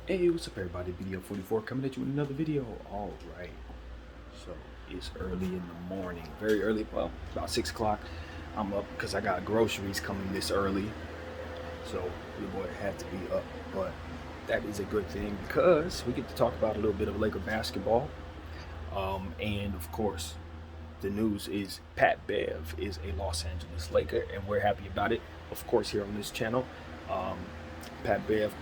Hey, what's up everybody? Video 44 coming at you with another video. Alright, so it's early in the morning, very early, well, about 6 o'clock. I'm up because I got groceries coming this early, so your boy had to be up, but that is a good thing because we get to talk about a little bit of Laker basketball. And of course, the news is Pat Bev is a Los Angeles Laker, and we're happy about it, of course, here on this channel. Um, Pat Bev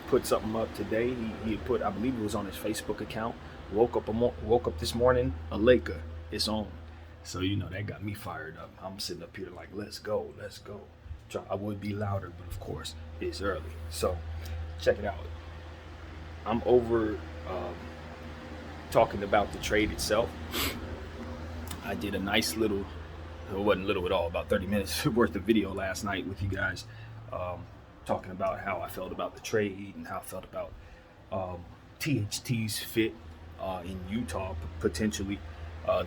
put something up today. He put, I believe it was on his Facebook account. Woke up this morning, a Laker is on. So that got me fired up. I'm sitting up here like, let's go, let's go. I would be louder, but of course it's early. So check it out. I'm over talking about the trade itself. I did a nice little, it wasn't little at all, about 30 minutes worth of video last night with you guys. Talking about how I felt about the trade and how I felt about THT's fit in Utah, potentially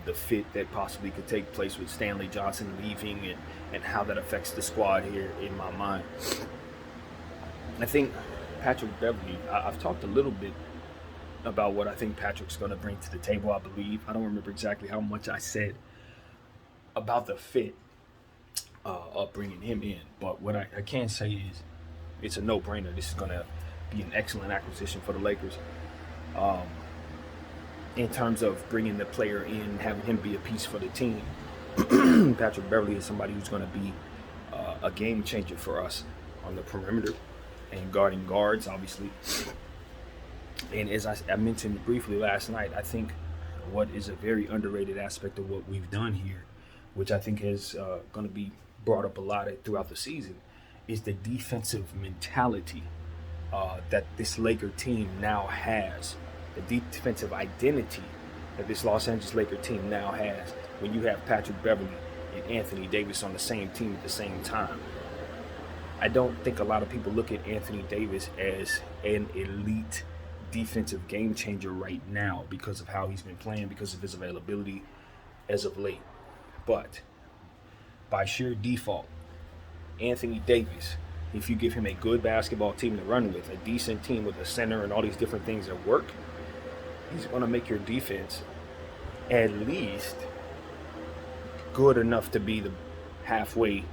the fit that possibly could take place with Stanley Johnson leaving, and how that affects the squad here in my mind. I think Patrick Beverley, I've talked a little bit about what I think Patrick's going to bring to the table, I believe. I don't remember exactly how much I said about the fit of bringing him in, but what I can say is it's a no-brainer. This is going to be an excellent acquisition for the Lakers. In terms of bringing the player in, having him be a piece for the team, Patrick Beverley is somebody who's going to be a game changer for us on the perimeter and guarding guards, obviously. And as I mentioned briefly last night, I think what is a very underrated aspect of what we've done here, which I think is going to be brought up a lot throughout the season, is the defensive mentality that this Laker team now has, the defensive identity that this Los Angeles Laker team now has when you have Patrick Beverley and Anthony Davis on the same team at the same time. I don't think a lot of people look at Anthony Davis as an elite defensive game changer right now because of how he's been playing, because of his availability as of late. But by sheer default, Anthony Davis, if you give him a good basketball team to run with, a decent team with a center and all these different things that work, he's going to make your defense at least good enough to be the halfway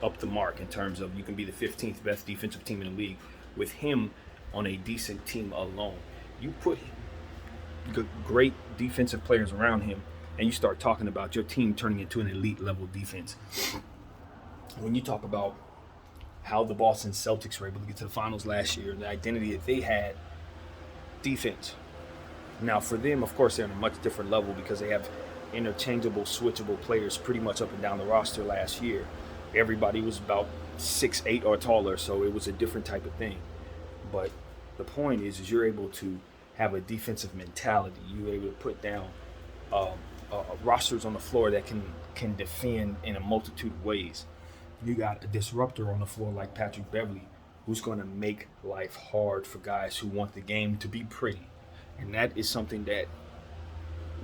up the mark in terms of you can be the 15th best defensive team in the league with him on a decent team alone. You put great defensive players around him and you start talking about your team turning into an elite level defense. When you talk about how the Boston Celtics were able to get to the finals last year, the identity that they had, defense. Now for them, of course, they're on a much different level because they have interchangeable, switchable players pretty much up and down the roster last year. Everybody was about 6'8" or taller, so it was a different type of thing. But the point is you're able to have a defensive mentality. You're able to put down rosters on the floor that can defend in a multitude of ways. You got a disruptor on the floor like Patrick Beverley, who's going to make life hard for guys who want the game to be pretty. And that is something that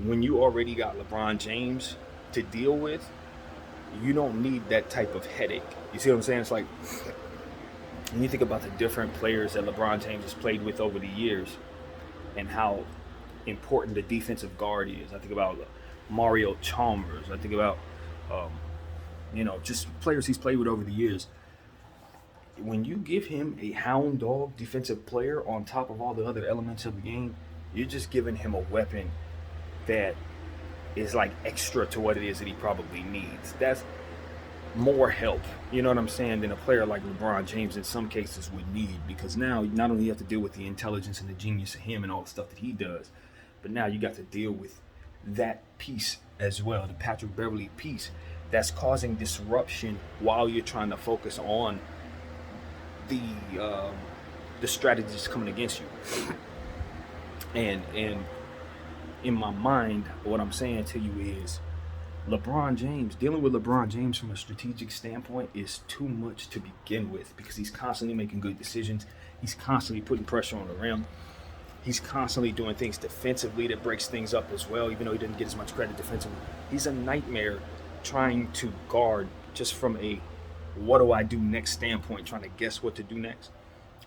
when you already got LeBron James to deal with, you don't need that type of headache. You see what I'm saying? It's like when you think about the different players that LeBron James has played with over the years and how important the defensive guard is. I think about Mario Chalmers. I think about just players he's played with over the years. When you give him a hound dog defensive player on top of all the other elements of the game, you're just giving him a weapon that is like extra to what it is that he probably needs. That's more help, you know what I'm saying, than a player like LeBron James in some cases would need, because now not only you have to deal with the intelligence and the genius of him and all the stuff that he does, but now you got to deal with that piece as well, the Patrick Beverley piece that's causing disruption while you're trying to focus on the strategies coming against you. And in my mind, what I'm saying to you is LeBron James, dealing with LeBron James from a strategic standpoint is too much to begin with, because he's constantly making good decisions. He's constantly putting pressure on the rim. He's constantly doing things defensively that breaks things up as well, even though he didn't get as much credit defensively. He's a nightmare trying to guard just from a what do I do next standpoint, trying to guess what to do next.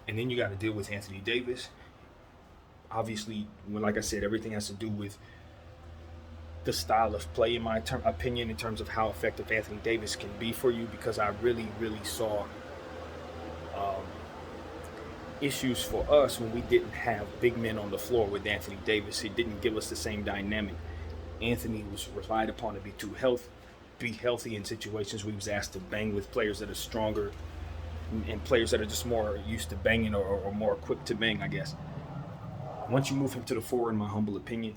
And then you got to deal with Anthony Davis. Obviously, like I said, everything has to do with the style of play, in my opinion, in terms of how effective Anthony Davis can be for you, because I really, really saw issues for us when we didn't have big men on the floor with Anthony Davis. It didn't give us the same dynamic. Anthony was relied upon to be healthy in situations where he was asked to bang with players that are stronger and players that are just more used to banging or more equipped to bang, I guess. Once you move him to the four, in my humble opinion,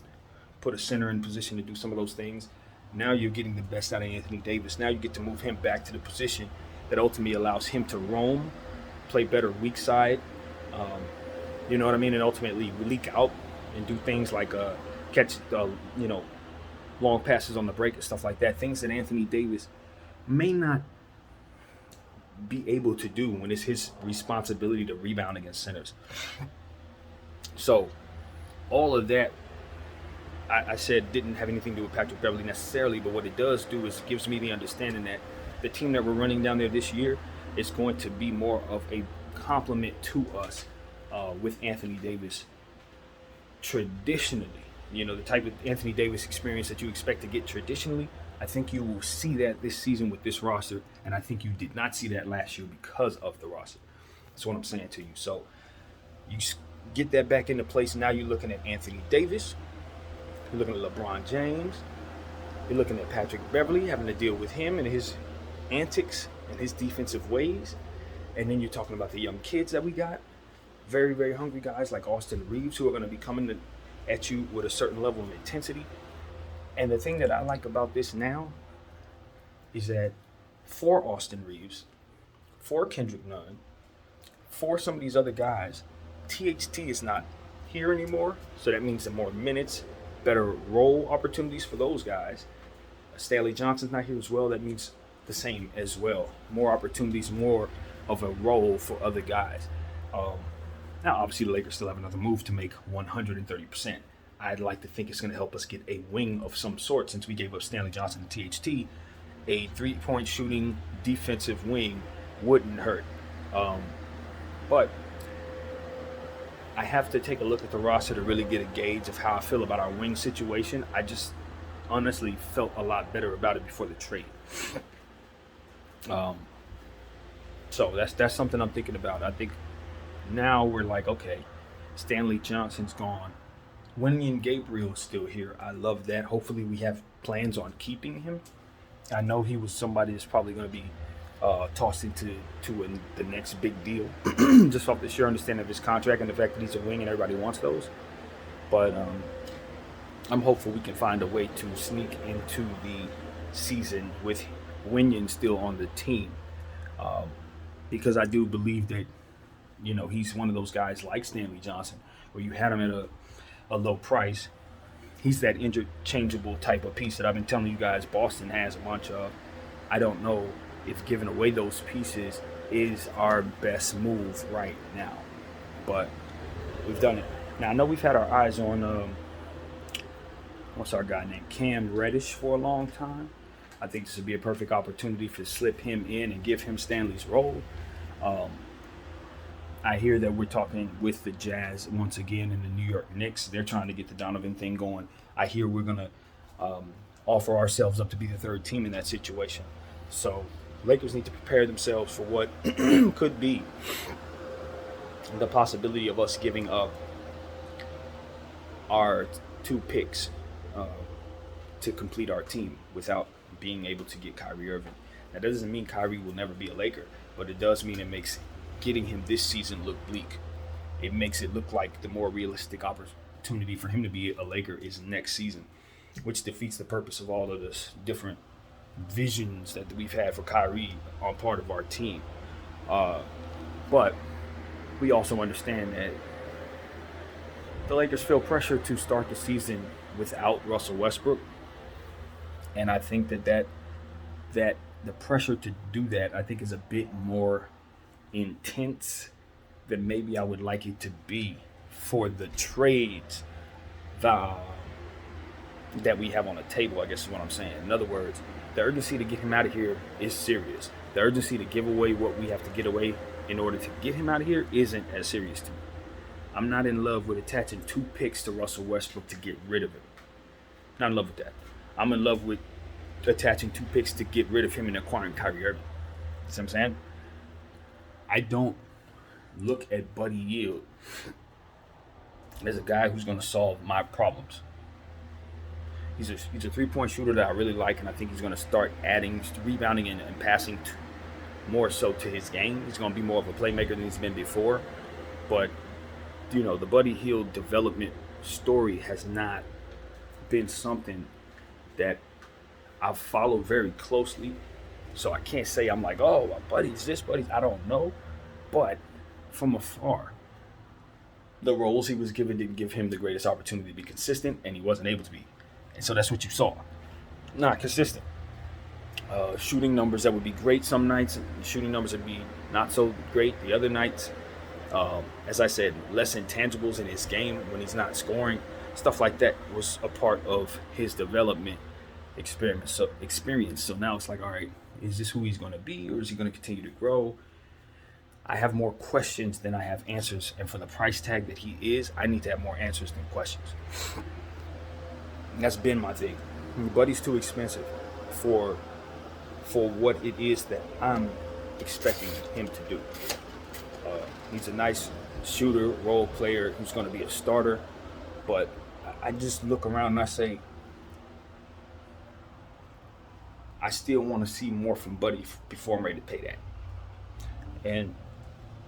put a center in position to do some of those things, now you're getting the best out of Anthony Davis. Now you get to move him back to the position that ultimately allows him to roam, play better weak side, you know what I mean, and ultimately leak out and do things like catch, long passes on the break and stuff like that. Things that Anthony Davis may not be able to do when it's his responsibility to rebound against centers. So all of that, I said, didn't have anything to do with Patrick Beverley necessarily, but what it does do is gives me the understanding that the team that we're running down there this year is going to be more of a complement to us with Anthony Davis. Traditionally, the type of Anthony Davis experience that you expect to get traditionally, I think you will see that this season with this roster, and I think you did not see that last year because of the roster. That's what I'm saying to you. So you get that back into place. Now you're looking at Anthony Davis. You're looking at LeBron James. You're looking at Patrick Beverley, having to deal with him and his antics and his defensive ways. And then you're talking about the young kids that we got. Very, very hungry guys like Austin Reeves, who are going to be coming at you with a certain level of intensity. And the thing that I like about this now is that for Austin Reeves, for Kendrick Nunn, for some of these other guys, THT is not here anymore. So that means that more minutes, better role opportunities for those guys. Stanley Johnson's not here as well. That means the same as well. More opportunities, more of a role for other guys. Now, obviously, the Lakers still have another move to make 130%. I'd like to think it's going to help us get a wing of some sort, since we gave up Stanley Johnson and THT. A three-point shooting defensive wing wouldn't hurt. But I have to take a look at the roster to really get a gauge of how I feel about our wing situation. I just honestly felt a lot better about it before the trade. So that's something I'm thinking about. I think now we're like, okay, Stanley Johnson's gone. Wenyen Gabriel's still here. I love that. Hopefully we have plans on keeping him. I know he was somebody that's probably going to be tossed into the next big deal, just off the sheer understanding of his contract and the fact that he's a wing and everybody wants those. But I'm hopeful we can find a way to sneak into the season with Wenyen still on the team, because I do believe that he's one of those guys like Stanley Johnson, where you had him at a low price. He's that interchangeable type of piece that I've been telling you guys Boston has a bunch of. I don't know if giving away those pieces is our best move right now, but we've done it. Now, I know we've had our eyes on what's our guy named Cam Reddish for a long time. I think this would be a perfect opportunity to slip him in and give him Stanley's role. I hear that we're talking with the Jazz once again in the New York Knicks. They're trying to get the Donovan thing going. I hear we're going to offer ourselves up to be the third team in that situation. So Lakers need to prepare themselves for what could be the possibility of us giving up our 2 picks to complete our team without being able to get Kyrie Irving. That doesn't mean Kyrie will never be a Laker, but it does mean it makes getting him this season look bleak. It makes it look like the more realistic opportunity for him to be a Laker is next season, which defeats the purpose of all of this different visions that we've had for Kyrie on part of our team. But we also understand that the Lakers feel pressure to start the season without Russell Westbrook, and I think that the pressure to do that, I think, is a bit more intense than maybe I would like it to be for the trades that we have on the table, I guess is what I'm saying. In other words, the urgency to get him out of here is serious. The urgency to give away what we have to get away in order to get him out of here isn't as serious to me. I'm not in love with attaching 2 picks to Russell Westbrook to get rid of him. Not in love with that. I'm in love with attaching 2 picks to get rid of him and acquiring Kyrie Irving. You see what I'm saying? I don't look at Buddy Hield as a guy who's going to solve my problems. He's a 3-point shooter that I really like, and I think he's going to start adding rebounding and passing more so to his game. He's going to be more of a playmaker than he's been before. But, the Buddy Hield development story has not been something that I've followed very closely. So I can't say I'm like, oh, Buddy's this, Buddy's, I don't know. But from afar, the roles he was given didn't give him the greatest opportunity to be consistent, and he wasn't able to be. And so that's what you saw. Not consistent. Shooting numbers that would be great some nights, and shooting numbers would be not so great the other nights. As I said, less intangibles in his game when he's not scoring. Stuff like that was a part of his development experience. So now it's like, all right, is this who he's going to be, or is he going to continue to grow? I have more questions than I have answers. And for the price tag that he is, I need to have more answers than questions. And that's been my thing. Buddy's too expensive for what it is that I'm expecting him to do. He's a nice shooter, role player who's going to be a starter. But I just look around and I say, I still want to see more from Buddy before I'm ready to pay that. And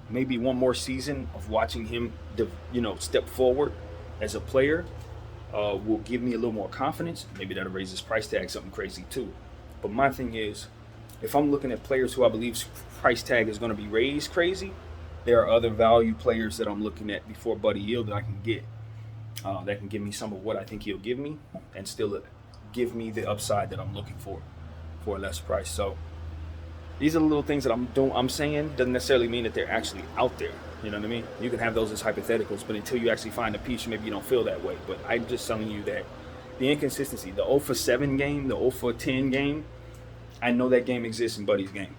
maybe one more season of watching him, step forward as a player will give me a little more confidence. Maybe that'll raise his price tag something crazy too. But my thing is, if I'm looking at players who I believe's price tag is going to be raised crazy, there are other value players that I'm looking at before Buddy Hield that I can get. That can give me some of what I think he'll give me and still give me the upside that I'm looking for a less price. So these are the little things that I'm saying. Doesn't necessarily mean that they're actually out there. You know what I mean? You can have those as hypotheticals, but until you actually find a piece, maybe you don't feel that way. But I'm just telling you that the inconsistency, the 0 for 7 game, the 0 for 10 game, I know that game exists in Buddy's game.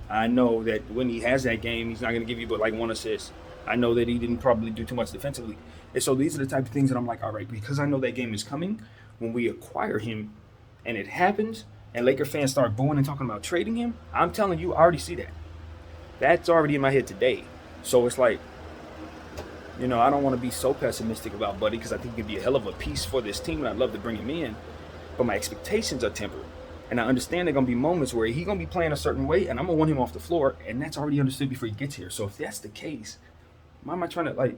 I know that when he has that game, he's not going to give you but like 1 assist. I know that he didn't probably do too much defensively. And so these are the type of things that I'm like, all right, because I know that game is coming, when we acquire him and it happens and Laker fans start booing and talking about trading him, I'm telling you, I already see that. That's already in my head today. So it's like, I don't want to be so pessimistic about Buddy because I think he could be a hell of a piece for this team and I'd love to bring him in. But my expectations are tempered. And I understand there are going to be moments where he's going to be playing a certain way and I'm going to want him off the floor. And that's already understood before he gets here. So if that's the case, why am I trying to,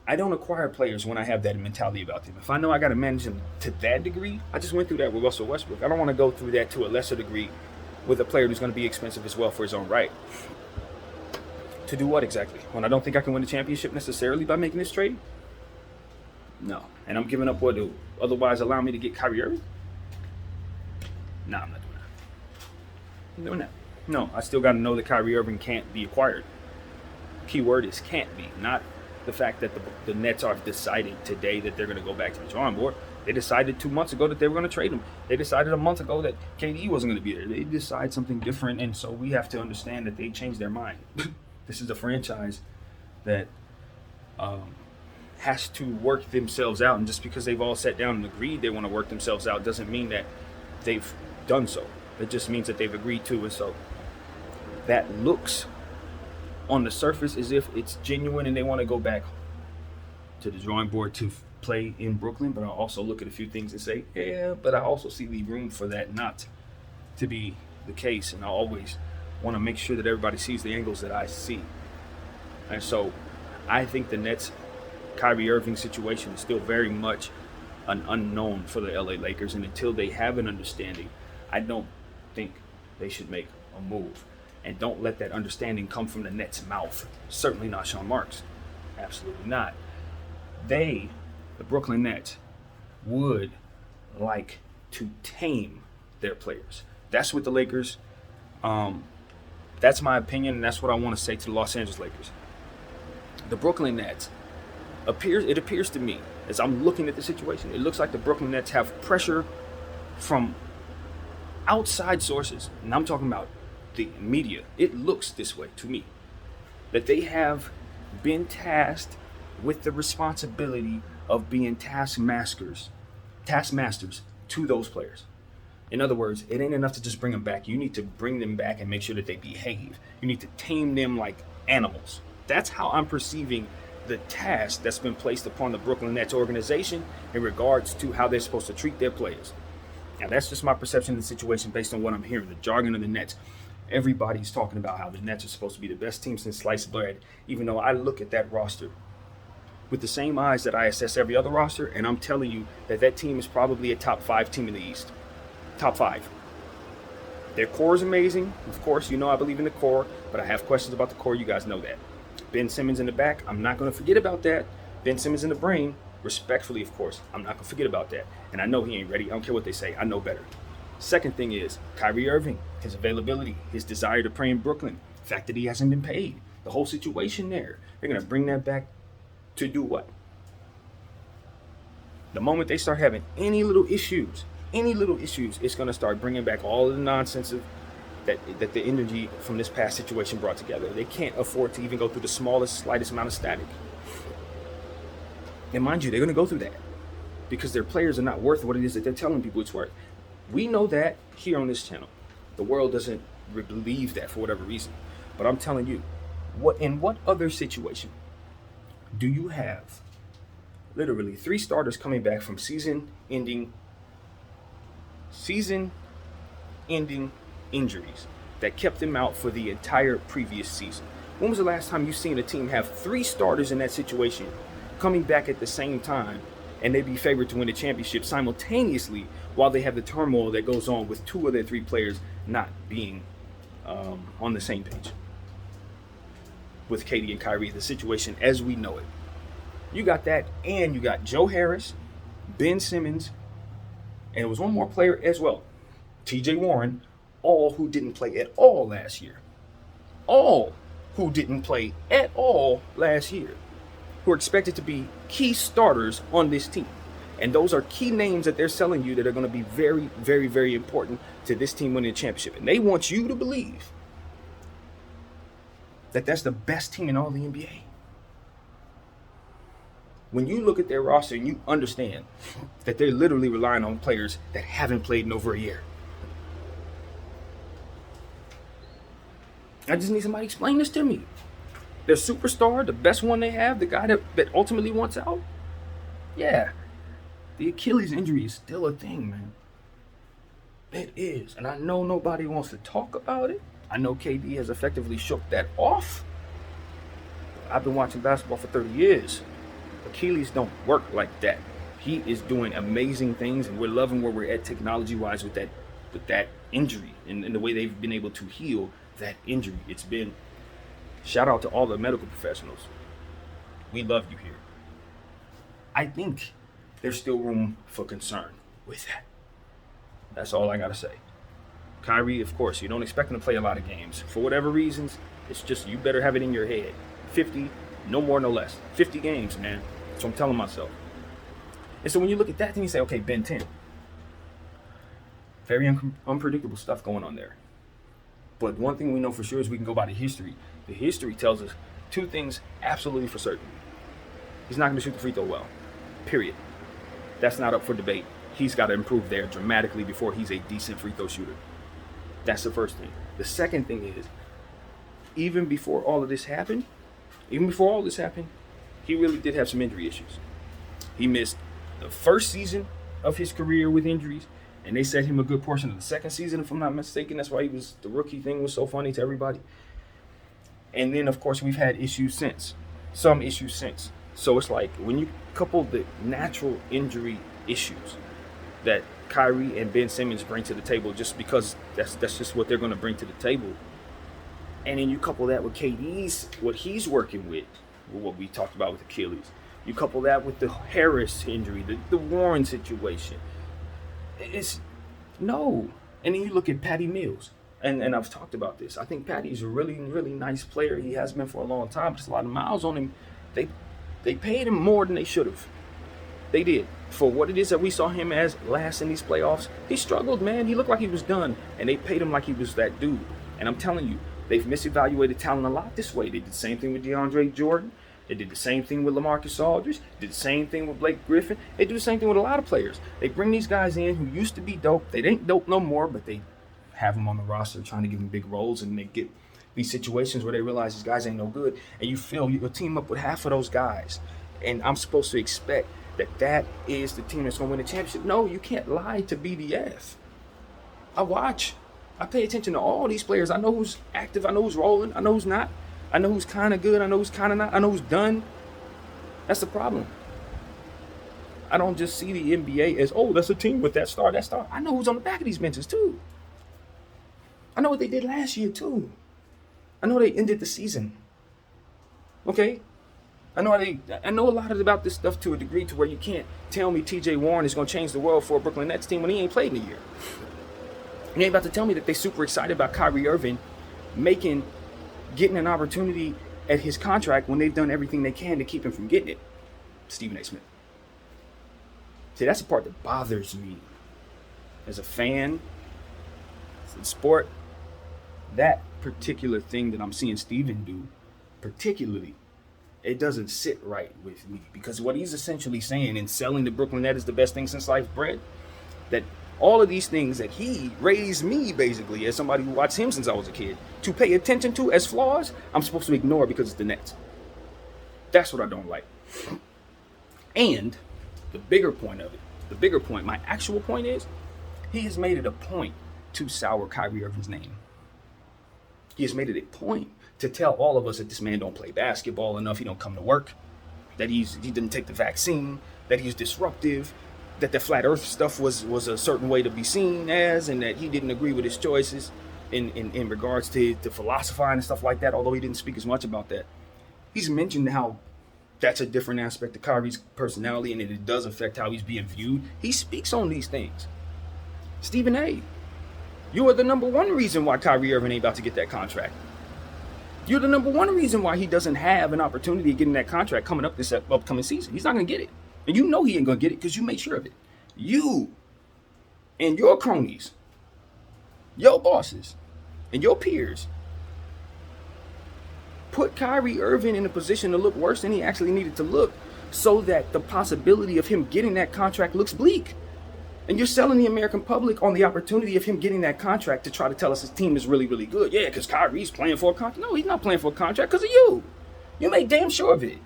I don't acquire players when I have that mentality about them. If I know I got to manage them to that degree, I just went through that with Russell Westbrook. I don't want to go through that to a lesser degree with a player who's going to be expensive as well for his own right. To do what exactly? When I don't think I can win the championship necessarily by making this trade? No. And I'm giving up what to otherwise allow me to get Kyrie Irving? Nah, I'm not doing that. I'm doing that. No, I still got to know that Kyrie Irving can't be acquired. Key word is can't be, not the fact that the Nets are deciding today that they're going to go back to the drawing board. They decided 2 months ago that they were going to trade him. They decided a month ago that KD wasn't going to be there. They decide something different, and so we have to understand that they changed their mind. This is a franchise that has to work themselves out, and just because they've all sat down and agreed they want to work themselves out doesn't mean that they've done so. It just means that they've agreed to, and so that looks on the surface as if it's genuine and they want to go back to the drawing board to play in Brooklyn. But I also look at a few things and say, yeah, but I also see the room for that not to be the case, and I always want to make sure that everybody sees the angles that I see. And so I think the Nets Kyrie Irving situation is still very much an unknown for the LA Lakers, and until they have an understanding, I don't think they should make a move. And don't let that understanding come from the Nets' mouth. Certainly not Sean Marks. Absolutely not. They, the Brooklyn Nets, would like to tame their players. That's what the Lakers, that's my opinion, and that's what I want to say to the Los Angeles Lakers. The Brooklyn Nets, it appears to me, as I'm looking at the situation, it looks like the Brooklyn Nets have pressure from outside sources, and I'm talking about the media. It looks this way to me. that they have been tasked with the responsibility of being taskmasters to those players. In other words, it ain't enough to just bring them back. You need to bring them back and make sure that they behave. You need to tame them like animals. That's how I'm perceiving the task that's been placed upon the Brooklyn Nets organization in regards to how they're supposed to treat their players. Now, that's just my perception of the situation based on what I'm hearing, the jargon of the Nets. Everybody's talking about how the Nets are supposed to be the best team since sliced bread, even though I look at that roster with the same eyes that I assess every other roster, and I'm telling you that that team is probably a top 5 team in the East. Top 5. Their core is amazing. Of course, you know I believe in the core, but I have questions about the core. You guys know that. Ben Simmons in the back, I'm not going to forget about that. Ben Simmons in the brain, respectfully, of course, I'm not going to forget about that. And I know he ain't ready. I don't care what they say. I know better. Second thing is Kyrie Irving, his availability, his desire to play in Brooklyn, the fact that he hasn't been paid, the whole situation there. They're going to bring that back to do what? The moment they start having any little issues, it's going to start bringing back all of the nonsense that the energy from this past situation brought together. They can't afford to even go through the slightest amount of static. And mind you, they're going to go through that because their players are not worth what it is that they're telling people it's worth. We know that here on this channel. The world doesn't believe that for whatever reason. But I'm telling you, in what other situation do you have literally 3 starters coming back from season-ending injuries that kept them out for the entire previous season? When was the last time you've seen a team have 3 starters in that situation coming back at the same time and they be favored to win the championship simultaneously while they have the turmoil that goes on with 2 of their 3 players not being on the same page? With KD and Kyrie, the situation as we know it. You got that, and you got Joe Harris, Ben Simmons, and it was one more player as well, TJ Warren, all who didn't play at all last year. All who didn't play at all last year, who are expected to be key starters on this team. And those are key names that they're selling you that are going to be very, very, very important to this team winning the championship. And they want you to believe that that's the best team in all the NBA. When you look at their roster and you understand that they're literally relying on players that haven't played in over a year. I just need somebody to explain this to me. Their superstar, the best one they have, the guy that ultimately wants out. Yeah, the Achilles injury is still a thing, man. It is. And I know nobody wants to talk about it. I know KD has effectively shook that off. I've been watching basketball for 30 years. Achilles don't work like that. He is doing amazing things, and we're loving where we're at technology-wise with that injury and the way they've been able to heal that injury. It's been shout out to all the medical professionals. We love you here. I think there's still room for concern with that. That's all I gotta say. Kyrie, of course, you don't expect him to play a lot of games. For whatever reasons, it's just you better have it in your head. 50, no more, no less. 50 games, man. That's what I'm telling myself. And so when you look at that, then you say, okay, Ben 10. Very unpredictable stuff going on there. But one thing we know for sure is we can go by the history. The history tells us 2 things absolutely for certain. He's not going to shoot the free throw well. Period. That's not up for debate. He's got to improve there dramatically before he's a decent free throw shooter. That's the first thing. The second thing is, even before all this happened, he really did have some injury issues. He missed the first season of his career with injuries, and they set him a good portion of the second season, if I'm not mistaken. That's why the rookie thing was so funny to everybody. And then, of course, we've had some issues since. So it's like when you couple the natural injury issues that Kyrie and Ben Simmons bring to the table, just because that's just what they're going to bring to the table, and then you couple that with KD's, what he's working with what we talked about with Achilles. You couple that with the Harris injury, the Warren situation. It's no. And then you look at Patty Mills. And I've talked about this. I think Patty's a really, really nice player. He has been for a long time. There's a lot of miles on him. They paid him more than they should have. They did. For what it is that we saw him as last in these playoffs, he struggled, man. He looked like he was done. And they paid him like he was that dude. And I'm telling you, They've misevaluated talent a lot this way. They did the same thing with DeAndre Jordan. They did the same thing with LaMarcus Aldridge. Did the same thing with Blake Griffin. They do the same thing with a lot of players. They bring these guys in who used to be dope. They ain't dope no more, but they have them on the roster trying to give them big roles, and they get these situations where they realize these guys ain't no good, and you feel you'll team up with half of those guys. And I'm supposed to expect that is the team that's going to win the championship. No, you can't lie to BDF. I watch. I pay attention to all these players. I know who's active. I know who's rolling. I know who's not. I know who's kind of good. I know who's kind of not. I know who's done. That's the problem. I don't just see the NBA as, oh, that's a team with that star, that star. I know who's on the back of these benches, too. I know what they did last year, too. I know they ended the season. Okay? I know a lot about this stuff to a degree to where you can't tell me TJ Warren is going to change the world for a Brooklyn Nets team when he ain't played in a year. You ain't about to tell me that they're super excited about Kyrie Irving getting an opportunity at his contract when they've done everything they can to keep him from getting it. Stephen A. Smith. See, that's the part that bothers me as a fan, in sport. That particular thing that I'm seeing Stephen do, particularly, it doesn't sit right with me, because what he's essentially saying in selling the Brooklyn Nets is the best thing since sliced bread, that all of these things that he raised me, basically, as somebody who watched him since I was a kid, to pay attention to as flaws, I'm supposed to ignore because it's the Nets. That's what I don't like. And the bigger point of it, my actual point is, he has made it a point to sour Kyrie Irving's name. He has made it a point to tell all of us that this man don't play basketball enough, he don't come to work, that he didn't take the vaccine, that he's disruptive, that the flat earth stuff was a certain way to be seen as, and that he didn't agree with his choices in regards to philosophizing and stuff like that, although he didn't speak as much about that. He's mentioned how that's a different aspect of Kyrie's personality, and it does affect how he's being viewed. He speaks on these things. Stephen A., you are the number one reason why Kyrie Irving ain't about to get that contract. You're the number one reason why he doesn't have an opportunity of getting that contract coming up this upcoming season. He's not going to get it. And you know he ain't going to get it because you made sure of it. You and your cronies, your bosses, and your peers put Kyrie Irving in a position to look worse than he actually needed to look, so that the possibility of him getting that contract looks bleak. And you're selling the American public on the opportunity of him getting that contract to try to tell us his team is really, really good. Yeah, because Kyrie's playing for a contract. No, he's not playing for a contract because of you. You made damn sure of it.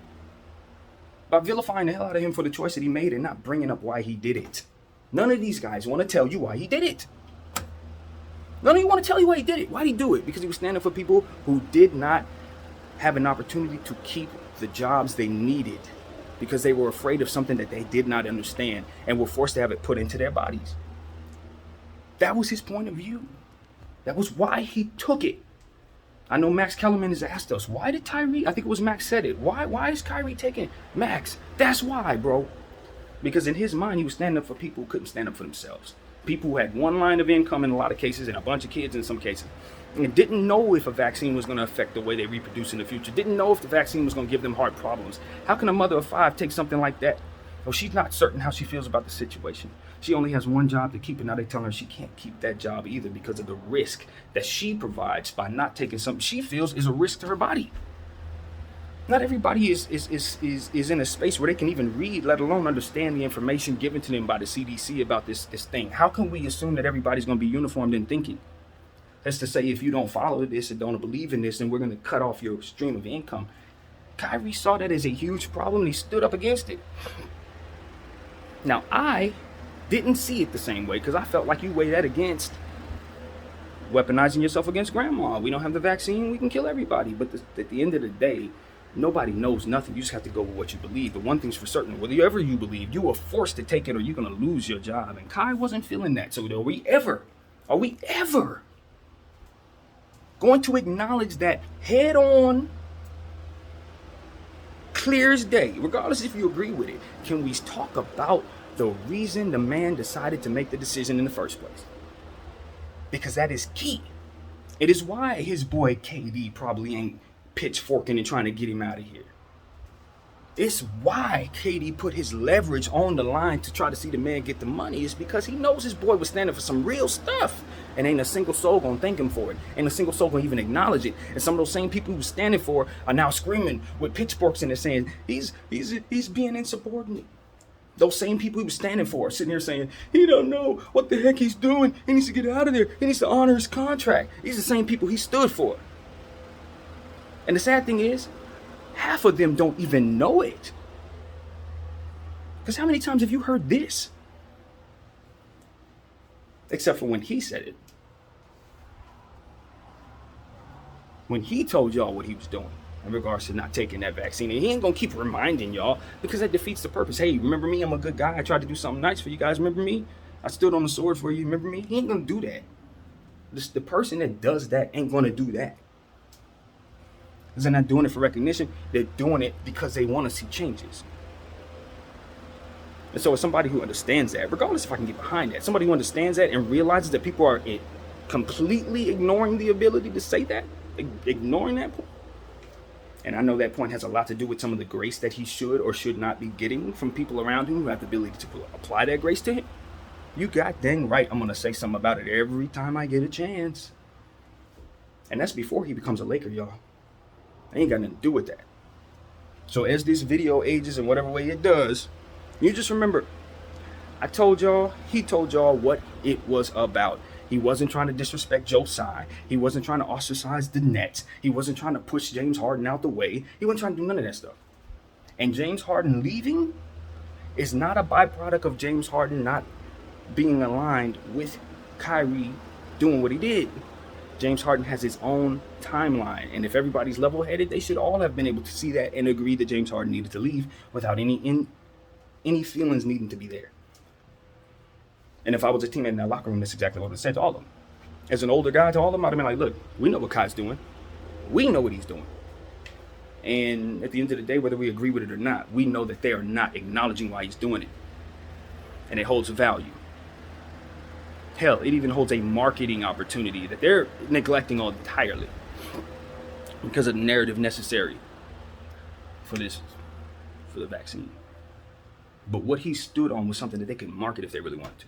By vilifying the hell out of him for the choice that he made and not bringing up why he did it. None of these guys want to tell you why he did it. None of you want to tell you why he did it. Why did he do it? Because he was standing for people who did not have an opportunity to keep the jobs they needed, because they were afraid of something that they did not understand and were forced to have it put into their bodies. That was his point of view. That was why he took it. I know Max Kellerman has asked us, why did Kyrie, I think it was Max said it, why is Kyrie taking Max? That's why, bro. Because in his mind, he was standing up for people who couldn't stand up for themselves. People who had one line of income in a lot of cases, and a bunch of kids in some cases, and didn't know if a vaccine was going to affect the way they reproduce in the future, didn't know if the vaccine was going to give them heart problems. How can a mother of 5 take something like that? Oh, she's not certain how she feels about the situation. She only has one job to keep, and now they tell her she can't keep that job either because of the risk that she provides by not taking something she feels is a risk to her body. Not everybody is in a space where they can even read, let alone understand the information given to them by the CDC about this thing. How can we assume that everybody's going to be uniformed in thinking? That's to say, if you don't follow this and don't believe in this, then we're going to cut off your stream of income. Kyrie saw that as a huge problem, and he stood up against it. Now, I didn't see it the same way, because I felt like you weigh that against weaponizing yourself against grandma. We don't have the vaccine, we can kill everybody. But at the end of the day, nobody knows nothing. You just have to go with what you believe. The one thing's for certain, whatever you believe, you are forced to take it or you're going to lose your job. And Kai wasn't feeling that. So are we ever going to acknowledge that head on, clear as day, regardless if you agree with it? Can we talk about the reason the man decided to make the decision in the first place? Because that is key. It is why his boy KD probably ain't pitchforking and trying to get him out of here. It's why KD put his leverage on the line to try to see the man get the money. Is because he knows his boy was standing for some real stuff. And ain't a single soul gonna thank him for it. Ain't a single soul gonna even acknowledge it. And some of those same people he was standing for are now screaming with pitchforks in their saying, he's being insubordinate. Those same people he was standing for are sitting here saying, he don't know what the heck he's doing. He needs to get out of there. He needs to honor his contract. These are the same people he stood for. And the sad thing is, half of them don't even know it. Because how many times have you heard this? Except for when he said it. When he told y'all what he was doing in regards to not taking that vaccine. And he ain't gonna keep reminding y'all because that defeats the purpose. Hey, remember me? I'm a good guy. I tried to do something nice for you guys. Remember me? I stood on the sword for you. Remember me? He ain't gonna do that. The person that does that ain't gonna do that. Because they're not doing it for recognition. They're doing it because they want to see changes. And so as somebody who understands that, regardless if I can get behind that, somebody who understands that and realizes that people are completely ignoring the ability to say that, ignoring that point. And I know that point has a lot to do with some of the grace that he should or should not be getting from people around him who have the ability to apply that grace to him. You got dang right, I'm going to say something about it every time I get a chance. And that's before he becomes a Laker, y'all. I ain't got nothing to do with that. So as this video ages in whatever way it does, you just remember, I told y'all, he told y'all what it was about. He wasn't trying to disrespect Joe Tsai. He wasn't trying to ostracize the Nets. He wasn't trying to push James Harden out the way. He wasn't trying to do none of that stuff. And James Harden leaving is not a byproduct of James Harden not being aligned with Kyrie doing what he did. James Harden has his own timeline, and if everybody's level-headed, they should all have been able to see that and agree that James Harden needed to leave without any feelings needing to be there. And if I was a teammate in that locker room, that's exactly what I would have said to all of them. As an older guy to all of them, I'd have been like, look, we know what Kai's doing. We know what he's doing. And at the end of the day, whether we agree with it or not, we know that they are not acknowledging why he's doing it. And it holds value. Hell, it even holds a marketing opportunity that they're neglecting all entirely because of the narrative necessary for the vaccine. But what he stood on was something that they could market if they really wanted to.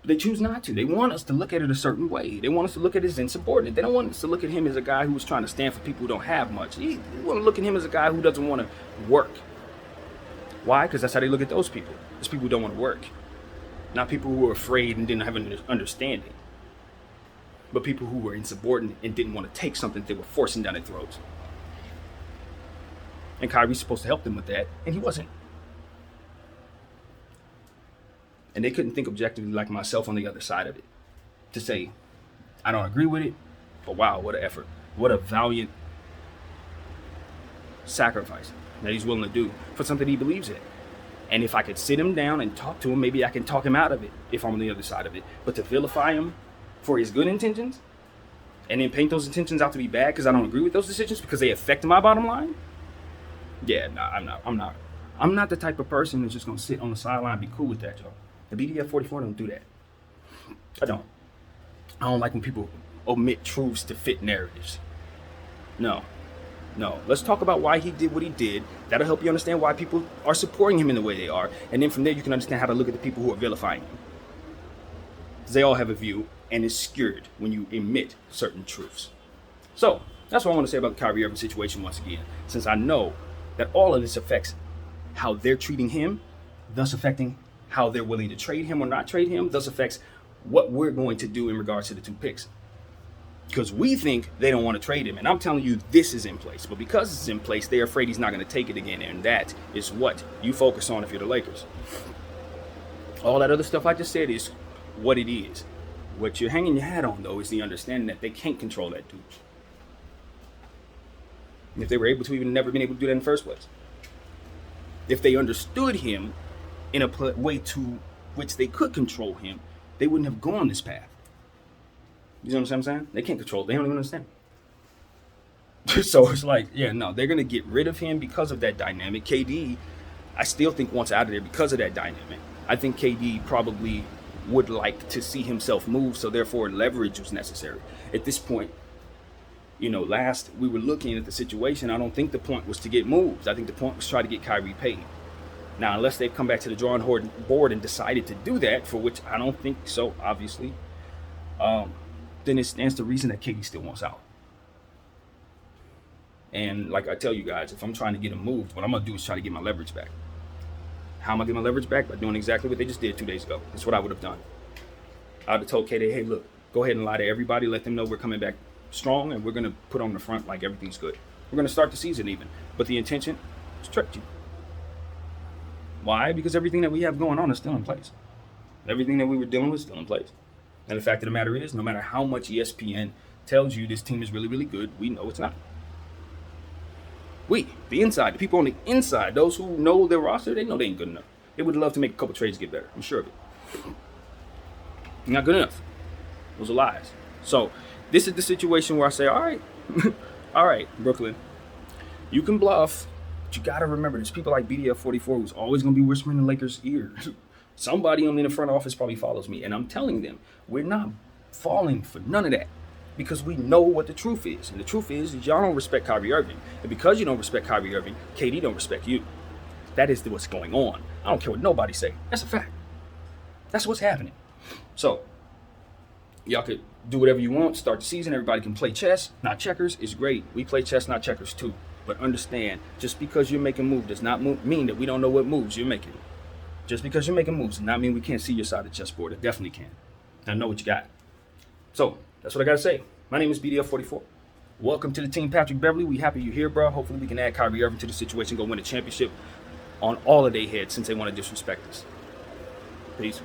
But they choose not to. They want us to look at it a certain way. They want us to look at it as insubordinate. They don't want us to look at him as a guy who's trying to stand for people who don't have much. They want to look at him as a guy who doesn't want to work. Why? Because that's how they look at those people. Those people who don't want to work. Not people who are afraid and didn't have an understanding. But people who were insubordinate and didn't want to take something they were forcing down their throats. And Kyrie's supposed to help them with that, and he wasn't. And they couldn't think objectively like myself on the other side of it. To say, I don't agree with it, but wow, what an effort. What a valiant sacrifice that he's willing to do for something he believes in. And if I could sit him down and talk to him, maybe I can talk him out of it if I'm on the other side of it. But to vilify him for his good intentions and then paint those intentions out to be bad because I don't agree with those decisions because they affect my bottom line? Yeah, nah, I'm not the type of person that's just going to sit on the sideline and be cool with that, y'all. The BDF 44 don't do that. I don't like when people omit truths to fit narratives. No. Let's talk about why he did what he did. That'll help you understand why people are supporting him in the way they are. And then from there, you can understand how to look at the people who are vilifying him. Because they all have a view, and it's skewed when you omit certain truths. So, that's what I want to say about the Kyrie Irving situation once again. Since I know that all of this affects how they're treating him, thus affecting how they're willing to trade him or not trade him, thus affects what we're going to do in regards to the two picks. Because we think they don't want to trade him. And I'm telling you, this is in place. But because it's in place, they're afraid he's not going to take it again. And that is what you focus on if you're the Lakers. All that other stuff I just said is what it is. What you're hanging your hat on, though, is the understanding that they can't control that dude. And if they were able to, even never been able to do that in the first place. If they understood him in a way to which they could control him, they wouldn't have gone this path. You know what I'm saying? They can't control it. They don't even understand. So it's like, yeah, no, they're going to get rid of him because of that dynamic. KD, I still think wants out of there because of that dynamic. I think KD probably would like to see himself move, so therefore leverage was necessary. At this point, last we were looking at the situation, I don't think the point was to get moves. I think the point was try to get Kyrie paid. Now, unless they've come back to the drawing board and decided to do that, for which I don't think so, obviously, then it stands to reason that KD still wants out. And like I tell you guys, if I'm trying to get him moved, what I'm going to do is try to get my leverage back. How am I getting my leverage back? By doing exactly what they just did 2 days ago. That's what I would have done. I would have told KD, hey, look, go ahead and lie to everybody. Let them know we're coming back strong, and we're going to put on the front like everything's good. We're going to start the season even. But the intention is to trick you. Why? Because everything that we have going on is still in place. Everything that we were dealing with is still in place. And the fact of the matter is, no matter how much ESPN tells you this team is really, really good, we know it's not. The inside, the people on the inside, those who know their roster, they know they ain't good enough. They would love to make a couple trades get better. I'm sure of it. Not good enough. Those are lies. So this is the situation where I say, all right, all right, Brooklyn, you can bluff, but you got to remember there's people like BDF44 who's always going to be whispering in Lakers' ear. Somebody in the front office probably follows me, and I'm telling them, we're not falling for none of that. Because we know what the truth is. And the truth is y'all don't respect Kyrie Irving. And because you don't respect Kyrie Irving, KD don't respect you. That is what's going on. I don't care what nobody say. That's a fact. That's what's happening. So, y'all could do whatever you want. Start the season. Everybody can play chess, not checkers. It's great. We play chess, not checkers too. But understand, just because you're making moves does not mean that we don't know what moves you're making. Just because you're making moves does not mean we can't see your side of the chessboard. It definitely can. I know what you got. So, that's what I got to say. My name is BDF44. Welcome to the team, Patrick Beverly. We happy you're here, bro. Hopefully we can add Kyrie Irving to the situation, go win a championship on all of their heads since they want to disrespect us. Peace.